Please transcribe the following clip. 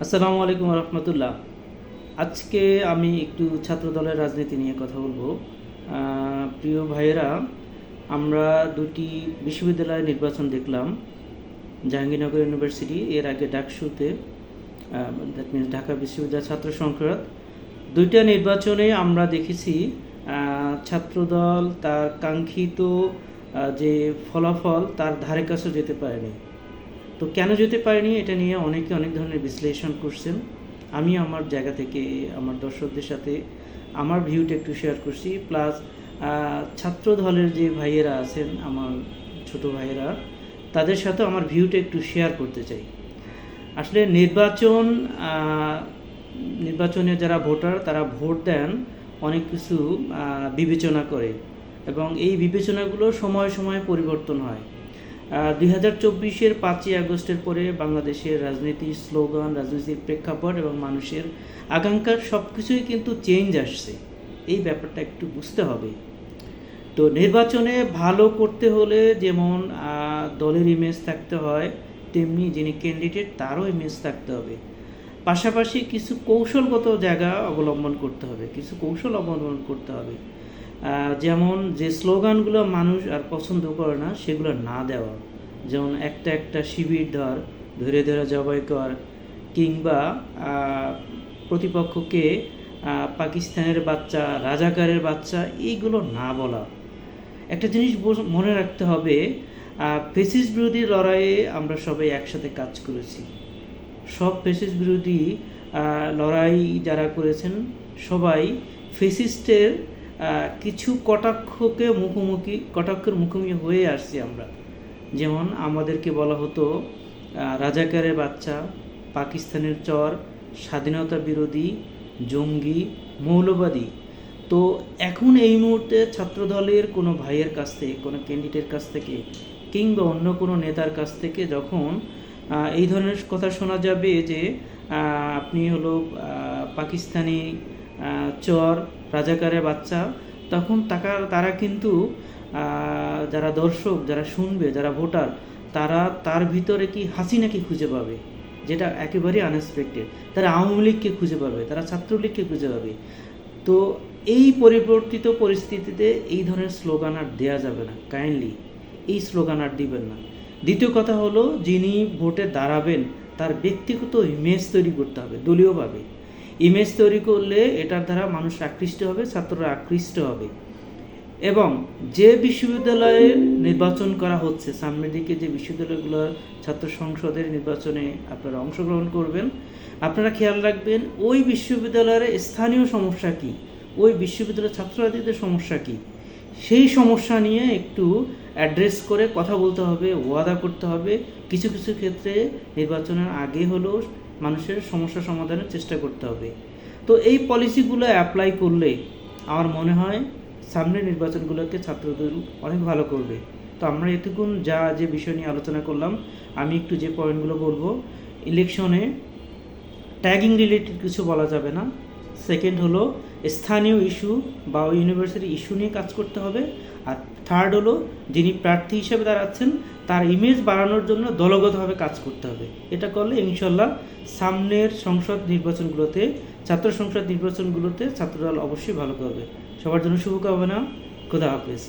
আসসালামু আলাইকুম রহমতুল্লাহ। আজকে আমি একটু ছাত্রদলের রাজনীতি নিয়ে কথা বলবো। প্রিয় ভাইয়েরা, আমরা দুটি বিশ্ববিদ্যালয় নির্বাচন দেখলাম। জাহাঙ্গীরনগর ইউনিভার্সিটি, এর আগে ডাকসুতে, দ্যাট মিনস ঢাকা বিশ্ববিদ্যালয় ছাত্র সংসদ। দুইটা নির্বাচনে আমরা দেখেছি ছাত্রদল তার কাঙ্ক্ষিত যে ফলাফল তার ধারে কাছে যেতে পারেনি। তো কেন যেতে পারেনি এটা নিয়ে অনেকে অনেক ধরনের বিশ্লেষণ করছেন। আমি আমার জায়গা থেকে আমার দর্শকদের সাথে আমার ভিউটা একটু শেয়ার করছি, প্লাস ছাত্র দলের যে ভাইয়েরা আছেন, আমার ছোট ভাইয়েরা, তাদের সাথে আমার ভিউটা একটু শেয়ার করতে চাই। আসলে নির্বাচনে যারা ভোটার তারা ভোট দেন অনেক কিছু বিবেচনা করে, এবং এই বিবেচনাগুলো সময় সময় পরিবর্তন হয়। 2024-এর 5ই আগস্টের পরে বাংলাদেশের রাজনীতির স্লোগান, রাজনৈতিক প্রেক্ষাপট এবং মানুষের আকাঙ্ক্ষার সব কিছুই কিন্তু চেঞ্জ আসছে। এই ব্যাপারটা একটু বুঝতে হবে। তো নির্বাচনে ভালো করতে হলে যেমন দলের ইমেজ থাকতে হয়, তেমনি যিনি ক্যান্ডিডেট তারও ইমেজ থাকতে হবে। পাশাপাশি কিছু কৌশলগত জায়গা অবলম্বন করতে হবে, যেমন যে স্লোগানগুলো মানুষ আর পছন্দ করে না সেগুলো না দেওয়া, যেমন একটা শিবির ধরে ধরে জবাই কর, কিংবা প্রতিপক্ষকে পাকিস্তানের বাচ্চা, রাজাকারের বাচ্চা, এইগুলো না বলা। একটা জিনিস মনে রাখতে হবে, ফ্যাসিস্ট বিরোধী লড়াইয়ে আমরা সবাই একসাথে কাজ করেছি। সব ফ্যাসিস্ট বিরোধী লড়াই যারা করেছেন সবাই ফ্যাসিস্টের কিছু কটাক্ষের মুখোমুখি হয়ে আসছি আমরা। যেমন আমাদেরকে বলা হতো রাজাকারের বাচ্চা, পাকিস্তানের চর, স্বাধীনতা বিরোধী, জঙ্গি, মৌলবাদী। তো এখন এই মুহূর্তে ছাত্রদলের কোনো ভাইয়ের কাছ থেকে, কোনো ক্যান্ডিডেটের কাছ থেকে, কিংবা অন্য কোনো নেতার কাছ থেকে যখন এই ধরনের কথা শোনা যাবে যে আপনি হলো পাকিস্তানি চর, রাজাকারের বাচ্চা, তখন তারা কিন্তু যারা দর্শক, যারা শুনবে, যারা ভোটার, তারা তার ভিতরে কি হাসিনাকে খুঁজে পাবে, যেটা একেবারেই আনএক্সপেক্টেড। তারা আওয়ামী লীগকে খুঁজে পাবে, তারা ছাত্রলীগকে খুঁজে পাবে। তো এই পরিবর্তিত পরিস্থিতিতে এই ধরনের স্লোগান আর দেওয়া যাবে না। কাইন্ডলি এই স্লোগান আর দিবেন না। দ্বিতীয় কথা হলো, যিনি ভোটে দাঁড়াবেন তার ব্যক্তিগত ইমেজ তৈরি করতে হবে দলীয়ভাবে। ইমেজ তৈরি করলে এটার দ্বারা মানুষ আকৃষ্ট হবে, ছাত্ররা আকৃষ্ট হবে। এবং যে বিশ্ববিদ্যালয়ে নির্বাচন করা হচ্ছে সামনের দিকে, যে বিশ্ববিদ্যালয়গুলোর ছাত্র সংসদের নির্বাচনে আপনারা অংশগ্রহণ করবেন, আপনারা খেয়াল রাখবেন ওই বিশ্ববিদ্যালয়ের স্থানীয় সমস্যা কী, ওই বিশ্ববিদ্যালয়ের ছাত্রছাত্রীদের সমস্যা কী, সেই সমস্যা নিয়ে একটু অ্যাড্রেস করে কথা বলতে হবে, ওয়াদা করতে হবে। কিছু কিছু ক্ষেত্রে নির্বাচনের আগে হলেও মানুষের সমস্যা সমাধানের চেষ্টা করতে হবে। তো এই পলিসিগুলো অ্যাপ্লাই করলে আমার মনে হয় সামনের নির্বাচনগুলোকে ছাত্রদল অনেক ভালো করবে। তো আমরা এতক্ষণ যে বিষয় নিয়ে আলোচনা করলাম, আমি একটু যে পয়েন্টগুলো বলবো, ইলেকশনে ট্যাগিং রিলেটেড কিছু বলা যাবে না। সেকেন্ড হলো স্থানীয় ইস্যু বা ইউনিভার্সিটি ইস্যু নিয়ে কাজ করতে হবে। আর থার্ড হলো যিনি প্রার্থী হিসেবে দাঁড়াচ্ছেন তার ইমেজ বাড়ানোর জন্য দলগতভাবে কাজ করতে হবে। এটা করলে ইনশাল্লাহ সামনের ছাত্র সংসদ নির্বাচনগুলোতে ছাত্রদল অবশ্যই ভালো করবে। সবার জন্য শুভকামনা। খোদা হাফেজ।